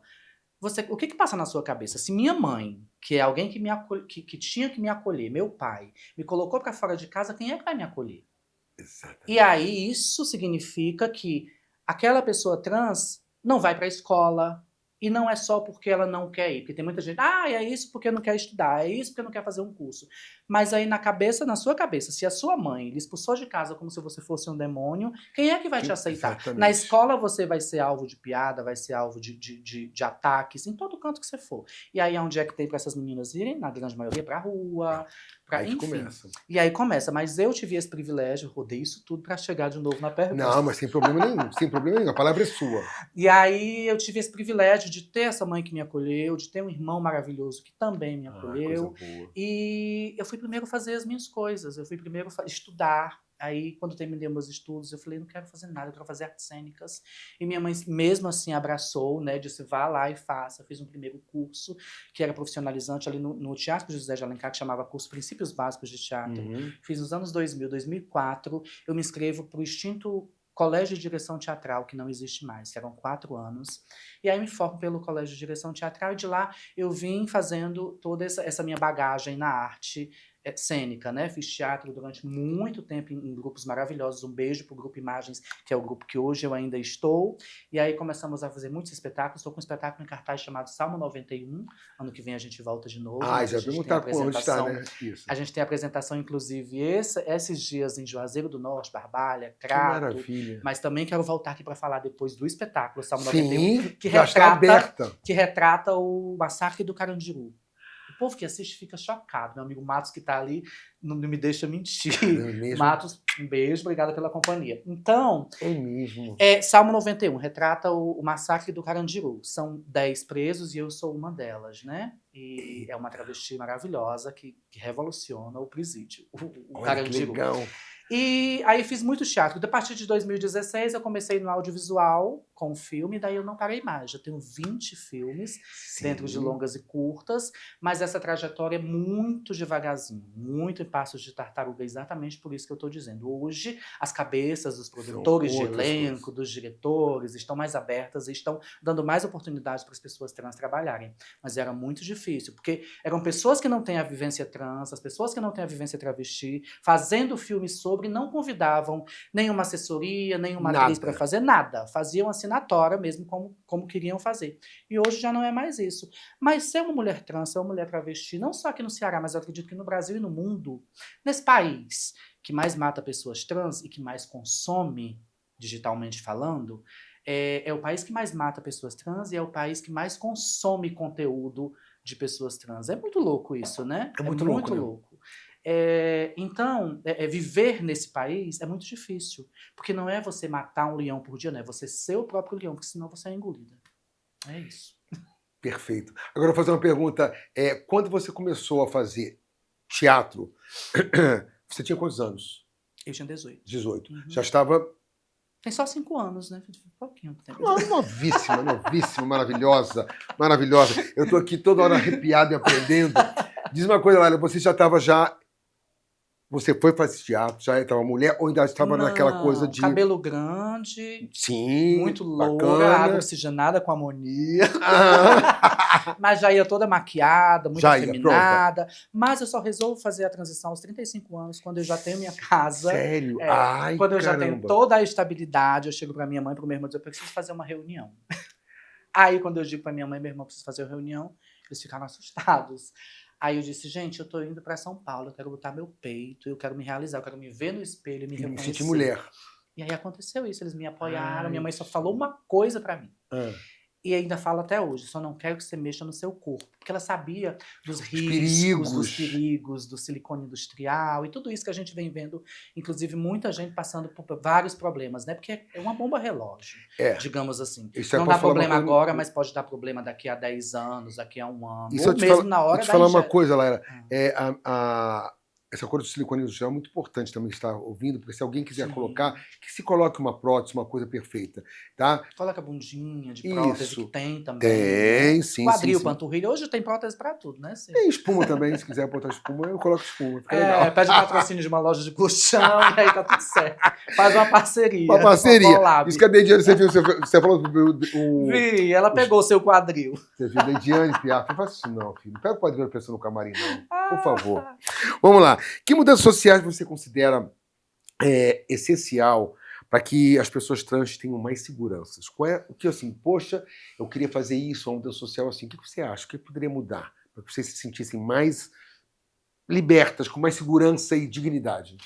o que passa na sua cabeça? Se minha mãe, que é alguém que tinha que me acolher, meu pai, me colocou pra fora de casa, quem é que vai me acolher? Exatamente. E aí isso significa que aquela pessoa trans não vai para a escola, e não é só porque ela não quer ir, porque tem muita gente, é isso porque não quer estudar, é isso porque não quer fazer um curso. Mas aí na sua cabeça, se a sua mãe lhe expulsou de casa como se você fosse um demônio, quem é que vai te aceitar? Exatamente. Na escola você vai ser alvo de piada, vai ser alvo de ataques, em todo canto que você for. E aí onde é que tem para essas meninas irem? Na grande maioria pra rua, Aí enfim. começa. E aí começa, mas eu tive esse privilégio, rodei isso tudo para chegar de novo na pergunta. Não, mas sem problema nenhum, sem problema nenhum, a palavra é sua. E aí eu tive esse privilégio de ter essa mãe que me acolheu, de ter um irmão maravilhoso que também me acolheu. Coisa boa. E eu fui primeiro fazer as minhas coisas, eu fui primeiro estudar. Aí, quando terminei meus estudos, eu falei, não quero fazer nada, eu quero fazer artes cênicas. E minha mãe, mesmo assim, abraçou, né, disse, vá lá e faça. Eu fiz um primeiro curso, que era profissionalizante ali no Teatro José de Alencar, que chamava Curso Princípios Básicos de Teatro. Fiz nos anos 2000, 2004. Eu me inscrevo para o extinto Colégio de Direção Teatral, que não existe mais, que eram 4 anos. E aí me formo pelo Colégio de Direção Teatral, e de lá eu vim fazendo toda essa minha bagagem na arte cênica, né? Fiz teatro durante muito tempo em grupos maravilhosos. Um beijo pro Grupo Imagens, que é o grupo que hoje eu ainda estou. E aí começamos a fazer muitos espetáculos. Estou com um espetáculo em cartaz chamado Salmo 91. Ano que vem a gente volta de novo. Já perguntar por onde está, né? Isso. A gente tem a apresentação, inclusive, esses dias em Juazeiro do Norte, Barbalha, Crato. Que maravilha. Mas também quero voltar aqui para falar depois do espetáculo Salmo Sim, 91, que retrata o massacre do Carandiru. O povo que assiste fica chocado. Meu amigo Matos, que tá ali, não me deixa mentir. Matos, um beijo, obrigada pela companhia. Então, Salmo 91 retrata o massacre do Carandiru. São 10 presos e eu sou uma delas, né? E é uma travesti maravilhosa que revoluciona o presídio, o Carandiru. Legal. E aí fiz muito teatro. A partir de 2016 eu comecei no audiovisual com filme, daí eu não parei mais. Já tenho 20 filmes dentro de longas e curtas, mas essa trajetória é muito devagarzinho, muito em passos de tartaruga, exatamente por isso que eu estou dizendo. Hoje, as cabeças dos produtores de elenco, dos diretores, estão mais abertas e estão dando mais oportunidades para as pessoas trans trabalharem. Mas era muito difícil, porque eram pessoas que não têm a vivência trans, as pessoas que não têm a vivência travesti, fazendo filmes sobre, não convidavam nenhuma assessoria, nenhuma atriz para fazer nada. Faziam assinatória mesmo como queriam fazer. E hoje já não é mais isso. Mas ser uma mulher trans, ser uma mulher travesti, não só aqui no Ceará, mas eu acredito que no Brasil e no mundo, nesse país que mais mata pessoas trans e que mais consome, digitalmente falando, é o país que mais mata pessoas trans e é o país que mais consome conteúdo de pessoas trans. É muito louco isso, né? É muito louco. Então, viver nesse país é muito difícil, porque não é você matar um leão por dia, não é você ser o próprio leão, porque senão você é engolida. É isso. Perfeito. Agora eu vou fazer uma pergunta. Quando você começou a fazer teatro, você tinha quantos anos? Eu tinha 18. 18. Uhum. Já estava Tem só 5 anos, né? Pouquinho tempo. novíssima, novíssima, maravilhosa, maravilhosa. Eu tô aqui toda hora arrepiado e aprendendo. Diz uma coisa, Laila, você já estava já... Você foi fazer teatro, já estava mulher, ou ainda estava naquela coisa Não, de... cabelo grande, Sim, muito loura, água bacana. oxigenada com amoníaco. Ah, Mas já ia toda maquiada, muito já ia, pronta. afeminada. Mas eu só resolvo fazer a transição aos 35 anos, quando eu já tenho minha casa. Sério? É, Ai, quando eu já tenho caramba. toda a estabilidade, eu chego pra minha mãe e pro meu irmão e digo, eu preciso fazer uma reunião. Aí, quando eu digo pra minha mãe e meu irmão, preciso fazer uma reunião, eles ficaram assustados. Aí eu disse, gente, eu tô indo pra São Paulo, eu quero botar meu peito, eu quero me realizar, eu quero me ver no espelho e me E me reconhecer. senti mulher. E aí aconteceu isso, eles me apoiaram, Ai, minha mãe só que falou uma coisa pra mim. Ah, E ainda fala até hoje, só não quero que você mexa no seu corpo. Porque ela sabia dos perigos. dos perigos, do silicone industrial e tudo isso que a gente vem vendo, inclusive muita gente passando por vários problemas, né? Porque é uma bomba relógio, digamos assim. Isso aí Não posso dá falar uma problema coisa... agora, mas pode dar problema daqui a 10 anos, daqui a 1 ano, Isso ou mesmo na eu hora te da falar uma injeção. coisa, Laila. Essa coisa do silicone industrial é muito importante também estar ouvindo, porque se alguém quiser Sim. colocar, que se coloque uma prótese, uma coisa perfeita, tá? Coloca bundinha de prótese, Isso. que tem também, Tem, né? sim, Quadril, sim. panturrilha, hoje tem prótese pra tudo, né? Cê? Tem espuma também, se quiser botar espuma, eu coloco espuma, fica legal. Pede patrocínio de uma loja de colchão e aí tá tudo certo. Faz uma parceria. Uma parceria. collab. Isso que a Dediane, você viu, você falou Vi, ela pegou o seu quadril. Você viu, Dediane Piaf, não faça isso não, filho. Não pega o quadril da pessoa no camarim, não. Por favor. Vamos lá. Que mudanças sociais você considera essencial para que as pessoas trans tenham mais seguranças? Qual é o que, assim, poxa, eu queria fazer isso, uma mudança social assim. O que você acha? O que poderia mudar para que vocês se sentissem mais libertas, com mais segurança e dignidade?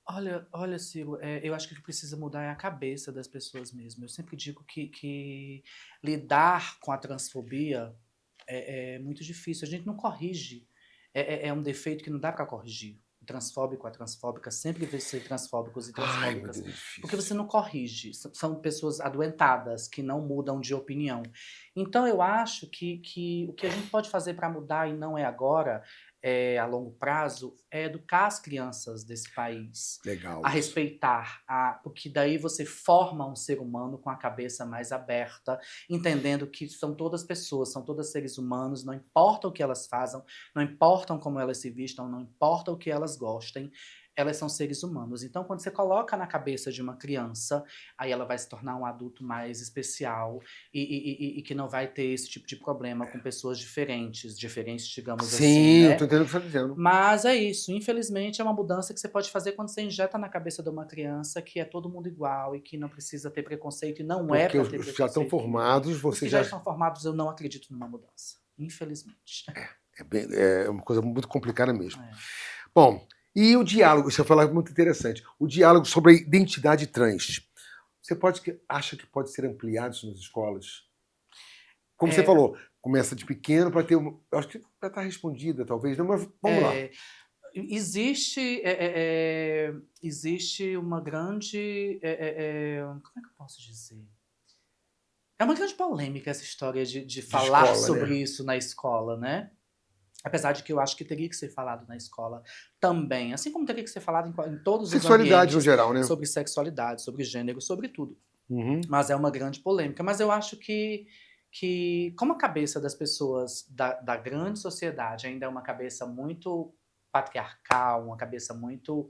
Olha, Ciro, eu acho que o que precisa mudar é a cabeça das pessoas mesmo. Eu sempre digo que lidar com a transfobia é muito difícil. A gente não corrige. É um defeito que não dá para corrigir. O transfóbico, a transfóbica, sempre vai ser transfóbicos e Ai, meu transfóbicas. Deus, é difícil. Porque você não corrige. São pessoas adoentadas, que não mudam de opinião. Então, eu acho que o que a gente pode fazer para mudar, e não é agora, a longo prazo, é educar as crianças desse país Legal. a isso. respeitar, porque daí você forma um ser humano com a cabeça mais aberta, entendendo que são todas pessoas, são todas seres humanos, não importa o que elas façam, não importam como elas se vistam, não importa o que elas gostem, elas são seres humanos. Então, quando você coloca na cabeça de uma criança, aí ela vai se tornar um adulto mais especial e que não vai ter esse tipo de problema com pessoas diferentes, digamos assim, Sim, né? eu tô entendendo o que você está dizendo. Mas é isso, infelizmente é uma mudança que você pode fazer quando você injeta na cabeça de uma criança que é todo mundo igual e que não precisa ter preconceito e não é Porque para os ter que preconceito. já estão formados, Os você que já estão formados, eu não acredito numa mudança, infelizmente. É uma coisa muito complicada mesmo. É. Bom, e o diálogo, você falou muito interessante. O diálogo sobre a identidade trans. Você acha que pode ser ampliado isso nas escolas? Como você falou, começa de pequeno para ter uma... Eu acho que já está respondida, talvez, não, mas vamos lá. Existe uma grande... como é que eu posso dizer? É uma grande polêmica essa história de falar escola, sobre né? isso na escola, né? Apesar de que eu acho que teria que ser falado na escola também. Assim como teria que ser falado em todos os Sexualidade ambientes. no geral, né? Sobre sexualidade, sobre gênero, sobre tudo. Uhum. Mas é uma grande polêmica. Mas eu acho que como a cabeça das pessoas da grande sociedade ainda é uma cabeça muito patriarcal, uma cabeça muito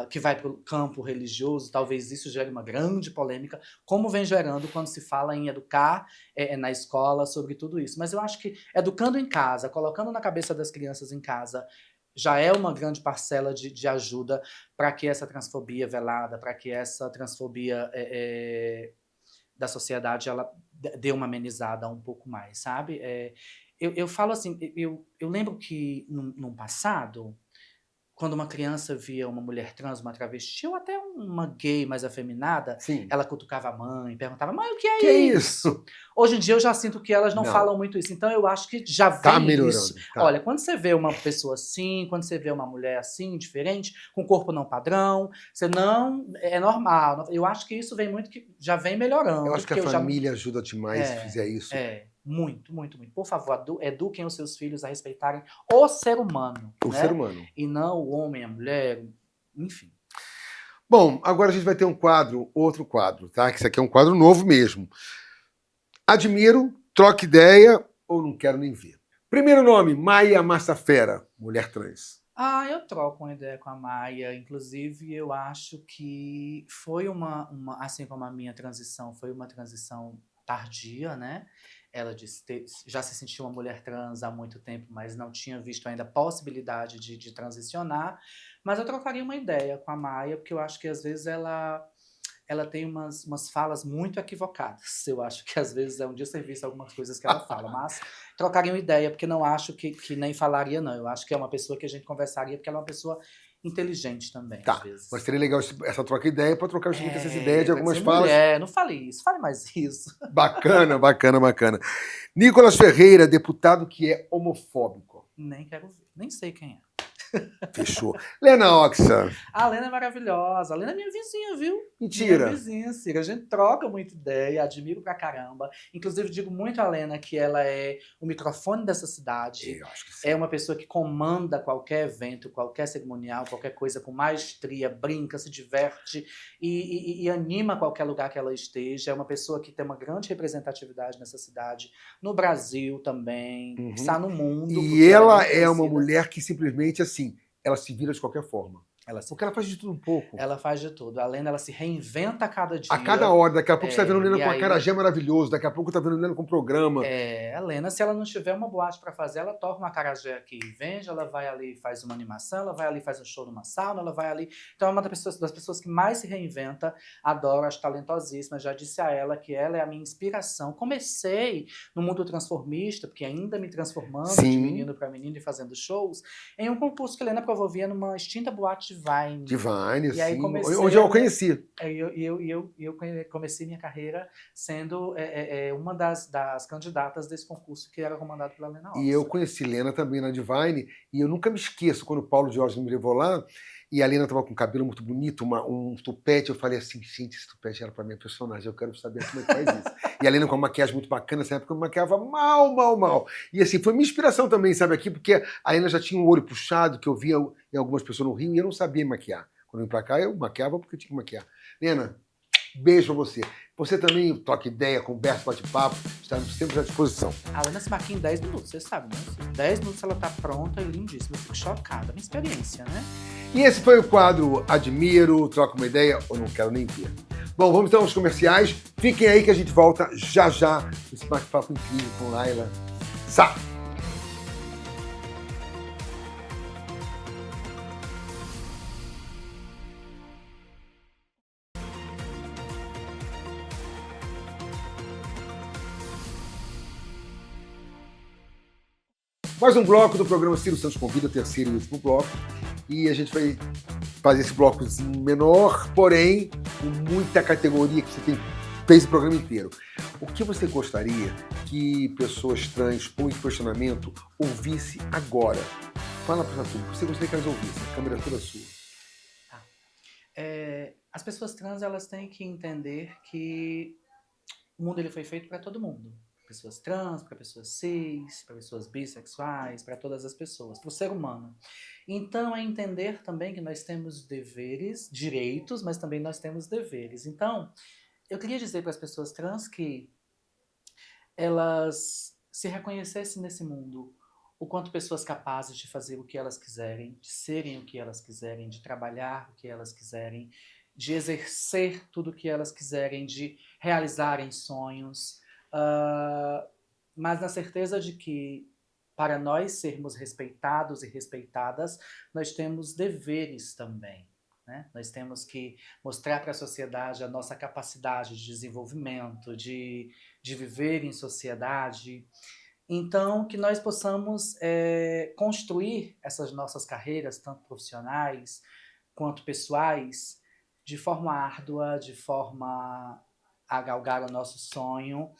que vai para o campo religioso, talvez isso gere uma grande polêmica, como vem gerando quando se fala em educar na escola sobre tudo isso. Mas eu acho que educando em casa, colocando na cabeça das crianças em casa, já é uma grande parcela de ajuda para que essa transfobia velada, para que essa transfobia da sociedade ela dê uma amenizada um pouco mais, sabe? Eu falo assim, eu lembro que no passado, quando uma criança via uma mulher trans, uma travesti, ou até uma gay mais afeminada, Sim. ela cutucava a mãe, perguntava, mãe, o que Que é isso? isso? Hoje em dia eu já sinto que elas não Não. falam muito isso, então eu acho que já Tá vem melhorando. isso. Tá. Olha, quando você vê uma pessoa assim, quando você vê uma mulher assim, diferente, com corpo não padrão, você não... é normal. Eu acho que isso vem muito, que já vem melhorando. Eu acho que a porque eu já- família ajuda demais se É, fizer isso. muito, muito, muito. Por favor, eduquem os seus filhos a respeitarem o ser humano, O né? ser humano. E não o homem, a mulher, enfim. Bom, agora a gente vai ter um quadro, outro quadro, tá? Que isso aqui é um quadro novo mesmo. Admiro, troca ideia ou não quero nem ver. Primeiro nome, Maia Massafera, mulher trans. Ah, eu troco uma ideia com a Maia. Inclusive, eu acho que foi assim como a minha transição, foi uma transição tardia, né? Ela disse já se sentiu uma mulher trans há muito tempo, mas não tinha visto ainda a possibilidade de transicionar. Mas eu trocaria uma ideia com a Maia, porque eu acho que às vezes ela tem umas falas muito equivocadas. Eu acho que às vezes é um desserviço algumas coisas que ela fala, mas trocaria uma ideia, porque não acho que nem falaria, não. Eu acho que é uma pessoa que a gente conversaria, porque ela é uma pessoa inteligente também, às Tá, vezes. mas seria legal essa troca de ideia para trocar justamente essas ideias de pra algumas dizer, falas. mulher, não fale isso, fale mais isso. Bacana, bacana, bacana. Nicolas Ferreira, deputado que é homofóbico. Nem quero ver, nem sei quem é. Fechou. Lena Oxa. A Lena é maravilhosa. A Lena é minha vizinha, viu? Mentira. Minha vizinha, Cira. A gente troca muita ideia, admiro pra caramba. Inclusive, digo muito a Lena que ela é o microfone dessa cidade. Eu acho que sim. É uma pessoa que comanda qualquer evento, qualquer cerimonial, qualquer coisa com maestria, brinca, se diverte e anima qualquer lugar que ela esteja. É uma pessoa que tem uma grande representatividade nessa cidade, no Brasil também, Uhum. está no mundo. E porque ela muito é uma conhecida. mulher que simplesmente, assim, ela se vira de qualquer forma. Porque ela faz de tudo um pouco. Ela faz de tudo. A Lena, ela se reinventa a cada dia. A cada hora, daqui a pouco você tá vendo Lena e com a aí- acarajé maravilhoso, daqui a pouco tá vendo Lena com programa. A Lena, se ela não tiver uma boate pra fazer, ela torna uma acarajé aqui e vende, ela vai ali e faz uma animação, ela vai ali e faz um show numa sauna, ela vai ali... Então é uma das pessoas que mais se reinventa, adoro, acho talentosíssima, já disse a ela que ela é a minha inspiração. Comecei no mundo transformista, porque ainda me transformando de Sim. menino pra menino e fazendo shows, em um concurso que Helena Provovia numa extinta boate Divine. Divine, E aí sim. comecei, Onde eu a né? conheci. Eu comecei minha carreira sendo uma das candidatas desse concurso que era comandado pela Lena Oxa. E eu conheci Lena também na Divine, e eu nunca me esqueço quando o Paulo Jorge me levou lá, e a Lena estava com um cabelo muito bonito, um tupete, eu falei assim, gente, esse tupete era para minha personagem, eu quero saber como é que faz isso. E a Lena com uma maquiagem muito bacana, nessa época eu me maquiava mal. E assim, foi minha inspiração também, sabe, aqui, porque a Lena já tinha um olho puxado, que eu via em algumas pessoas no Rio, e eu não sabia maquiar. Quando eu vim pra cá, eu maquiava porque eu tinha que maquiar. Lena, beijo pra você. Você também troca ideia, conversa, bate-papo, está sempre à disposição. A Lena se maquia em 10 minutos, você sabe, né? 10 minutos ela tá pronta e lindíssima. Eu fico chocada. Minha experiência, né? E esse foi o quadro Admiro, Troca uma Ideia ou Não Quero Nem Ver. Bom, vamos então aos comerciais. Fiquem aí que a gente volta já esse bate-papo incrível com Laila Sá. Mais um bloco do programa Ciro Santos Convida, o terceiro e último bloco. E a gente vai fazer esse blocozinho menor, porém, com muita categoria que você fez o programa inteiro. O que você gostaria que pessoas trans ou em questionamento ouvisse agora? Fala para tudo. O que você gostaria que elas ouvissem? A câmera é toda sua. As pessoas trans, elas têm que entender que o mundo ele foi feito para todo mundo. Pessoas trans, para pessoas cis, para pessoas bissexuais, para todas as pessoas, para o ser humano. Então, é entender também que nós temos deveres, direitos, mas também nós temos deveres. Então, eu queria dizer para as pessoas trans que elas se reconhecessem nesse mundo, o quanto pessoas capazes de fazer o que elas quiserem, de serem o que elas quiserem, de trabalhar o que elas quiserem, de exercer tudo o que elas quiserem, de realizarem sonhos, mas na certeza de que para nós sermos respeitados e respeitadas, nós temos deveres também, né? Nós temos que mostrar para a sociedade a nossa capacidade de desenvolvimento, de viver em sociedade, Então, que nós possamos construir essas nossas carreiras, tanto profissionais quanto pessoais, de forma árdua, de forma a galgar o nosso sonho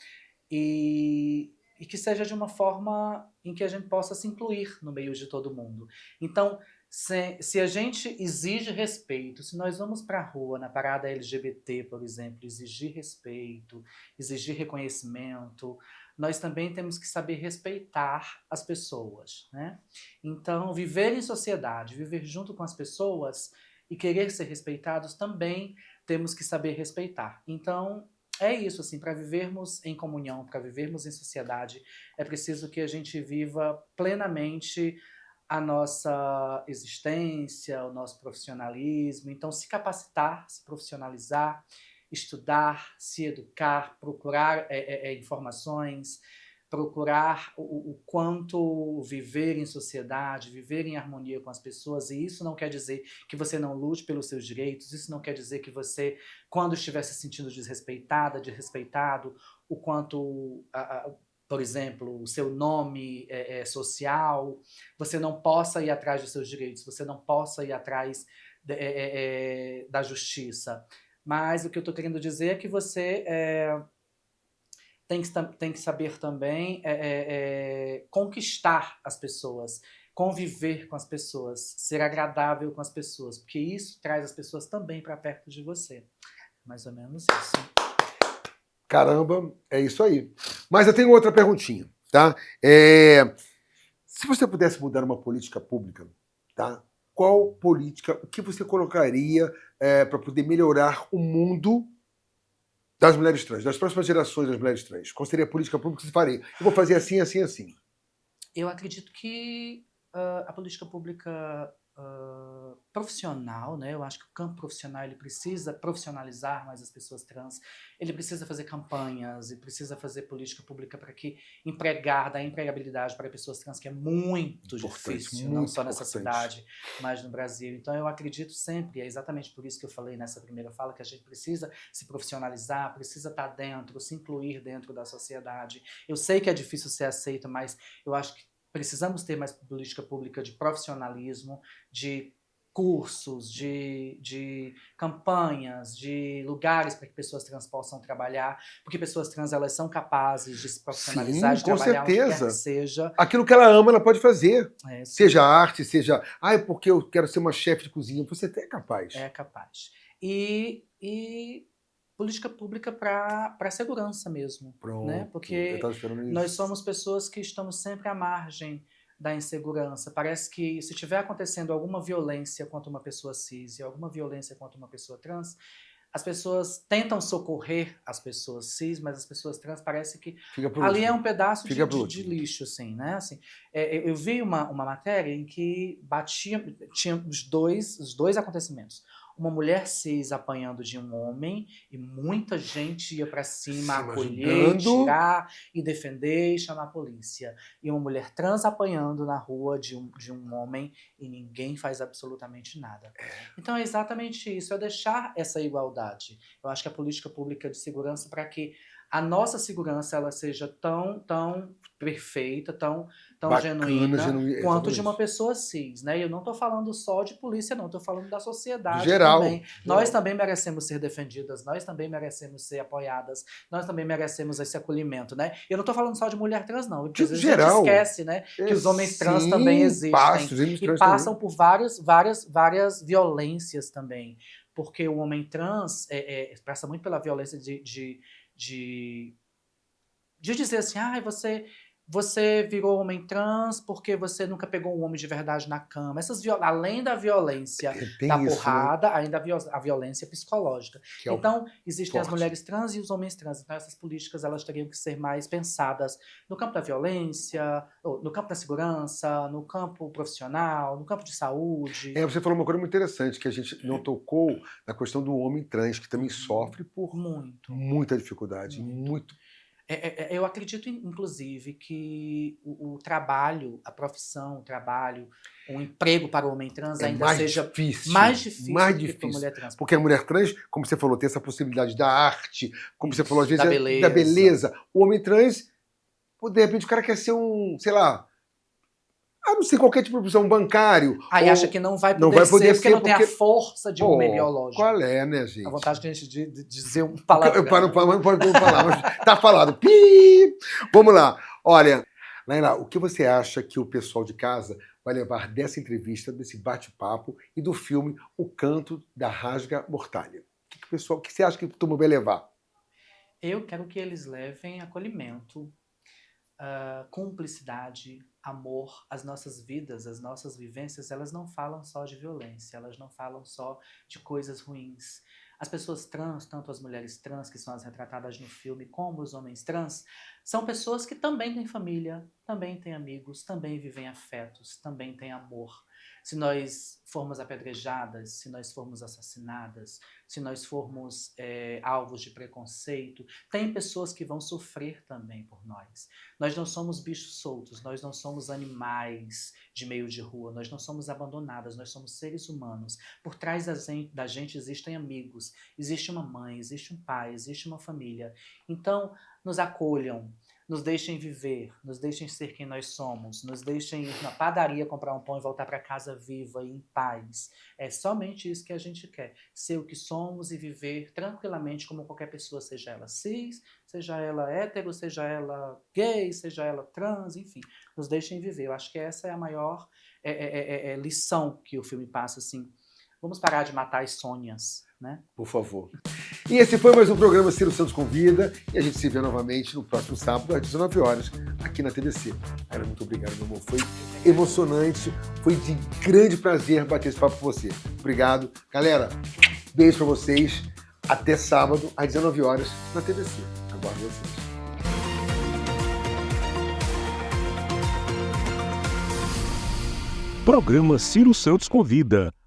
e que seja de uma forma em que a gente possa se incluir no meio de todo mundo. Então, se a gente exige respeito, se nós vamos para a rua, na parada LGBT, por exemplo, exigir respeito, exigir reconhecimento, nós também temos que saber respeitar as pessoas, né? Então, viver em sociedade, viver junto com as pessoas e querer ser respeitados também temos que saber respeitar. Então, é isso, assim, para vivermos em comunhão, para vivermos em sociedade, é preciso que a gente viva plenamente a nossa existência, o nosso profissionalismo. Então, se capacitar, se profissionalizar, estudar, se educar, procurar informações, procurar o quanto viver em sociedade, viver em harmonia com as pessoas, e isso não quer dizer que você não lute pelos seus direitos, isso não quer dizer que você, quando estiver se sentindo desrespeitada, desrespeitado, o quanto, por exemplo, o seu nome social, você não possa ir atrás dos seus direitos, você não possa ir atrás da justiça. Mas o que eu estou querendo dizer é que você tem que saber também conquistar as pessoas, conviver com as pessoas, ser agradável com as pessoas, porque isso traz as pessoas também para perto de você. Mais ou menos isso. Caramba, é isso aí. Mas eu tenho outra perguntinha, tá? Se você pudesse mudar uma política pública, tá? Qual política, o que você colocaria para poder melhorar o mundo das mulheres trans, das próximas gerações das mulheres trans? Qual seria a política pública que você faria? Eu vou fazer assim, assim, assim. Eu acredito que a política pública profissional, né? Eu acho que o campo profissional ele precisa profissionalizar mais as pessoas trans, ele precisa fazer campanhas, ele precisa fazer política pública para que dar empregabilidade para pessoas trans, que é muito difícil, não só nessa cidade, mas no Brasil. Então eu acredito sempre, é exatamente por isso que eu falei nessa primeira fala, que a gente precisa se profissionalizar, precisa estar dentro, se incluir dentro da sociedade. Eu sei que é difícil ser aceito, mas eu acho que precisamos ter mais política pública de profissionalismo, de cursos, de campanhas, de lugares para que pessoas trans possam trabalhar, porque pessoas trans elas são capazes de se profissionalizar, de trabalhar onde quer que seja. Aquilo que ela ama, ela pode fazer. Seja arte, seja... é porque eu quero ser uma chefe de cozinha. Você até é capaz. É capaz. E política pública para a segurança mesmo. Pronto, né? Porque nós somos pessoas que estamos sempre à margem da insegurança. Parece que se estiver acontecendo alguma violência contra uma pessoa cis e alguma violência contra uma pessoa trans, as pessoas tentam socorrer as pessoas cis, mas as pessoas trans parece que ali é um pedaço de lixo, assim, né? Assim, eu vi uma matéria em que tinha os dois acontecimentos. Uma mulher cis apanhando de um homem e muita gente ia para cima acolher, tirar e defender e chamar a polícia. E uma mulher trans apanhando na rua de um homem e ninguém faz absolutamente nada. Então é exatamente isso, é deixar essa igualdade. Eu acho que a política pública de segurança para que a nossa segurança ela seja tão perfeita, tão genuína quanto de uma pessoa cis, né? E eu não estou falando só de polícia, não, estou falando da sociedade também. Nós também merecemos ser defendidas, nós também merecemos ser apoiadas, nós também merecemos esse acolhimento, né? Eu não estou falando só de mulher trans, não. Porque a gente esquece, né? Que os homens trans também existem e passam por várias violências também. Porque o homem trans passa muito pela violência de dizer assim, você virou homem trans porque você nunca pegou um homem de verdade na cama. Além da violência da porrada, né? Ainda a violência psicológica. Então, existem as mulheres trans e os homens trans. Então, essas políticas elas teriam que ser mais pensadas no campo da violência, no campo da segurança, no campo profissional, no campo de saúde. Você falou uma coisa muito interessante, que a gente não tocou na questão do homem trans, que também sofre por muita dificuldade. Muito. Eu acredito, inclusive, que o trabalho, a profissão, o emprego para o homem trans ainda seja mais difícil do que para a mulher trans. Porque a mulher trans, como você falou, tem essa possibilidade da arte, como você falou, às vezes, da beleza. O homem trans Ou de repente o cara quer ser um, sei lá, não sei, qualquer tipo de profissão, um bancário. Aí ou acha que não vai poder, não vai poder porque não tem a porque- força de um Pô, homem biológico. qual é, né, gente? A vontade que a gente de dizer um palavrão. Não pode falar, mas tá falado. Pi! Vamos lá. Olha, Laila, o que você acha que o pessoal de casa vai levar dessa entrevista, desse bate-papo e do filme O Canto da Rasga Mortalha? O que você acha que o turma vai levar? Eu quero que eles levem acolhimento, cumplicidade, amor. As nossas vidas, as nossas vivências, elas não falam só de violência, elas não falam só de coisas ruins. As pessoas trans, tanto as mulheres trans, que são as retratadas no filme, como os homens trans, são pessoas que também têm família, também têm amigos, também vivem afetos, também têm amor. Se nós formos apedrejadas, se nós formos assassinadas, se nós formos alvos de preconceito, tem pessoas que vão sofrer também por nós. Nós não somos bichos soltos, nós não somos animais de meio de rua, nós não somos abandonadas, nós somos seres humanos. Por trás da gente existem amigos, existe uma mãe, existe um pai, existe uma família. Então, nos acolham, nos deixem viver, nos deixem ser quem nós somos, nos deixem ir na padaria comprar um pão e voltar para casa viva e em paz. É somente isso que a gente quer, ser o que somos e viver tranquilamente como qualquer pessoa, seja ela cis, seja ela hétero, seja ela gay, seja ela trans, enfim, nos deixem viver. Eu acho que essa é a maior lição que o filme passa, assim. Vamos parar de matar as sonhas, né? Por favor. E esse foi mais um programa Ciro Santos Convida. E a gente se vê novamente no próximo sábado, às 19 horas, aqui na TVC. Cara, muito obrigado, meu amor. Foi emocionante. Foi de grande prazer bater esse papo com você. Obrigado. Galera, beijo pra vocês. Até sábado, às 19 horas, na TVC. Aguardo vocês. Programa Ciro Santos Convida.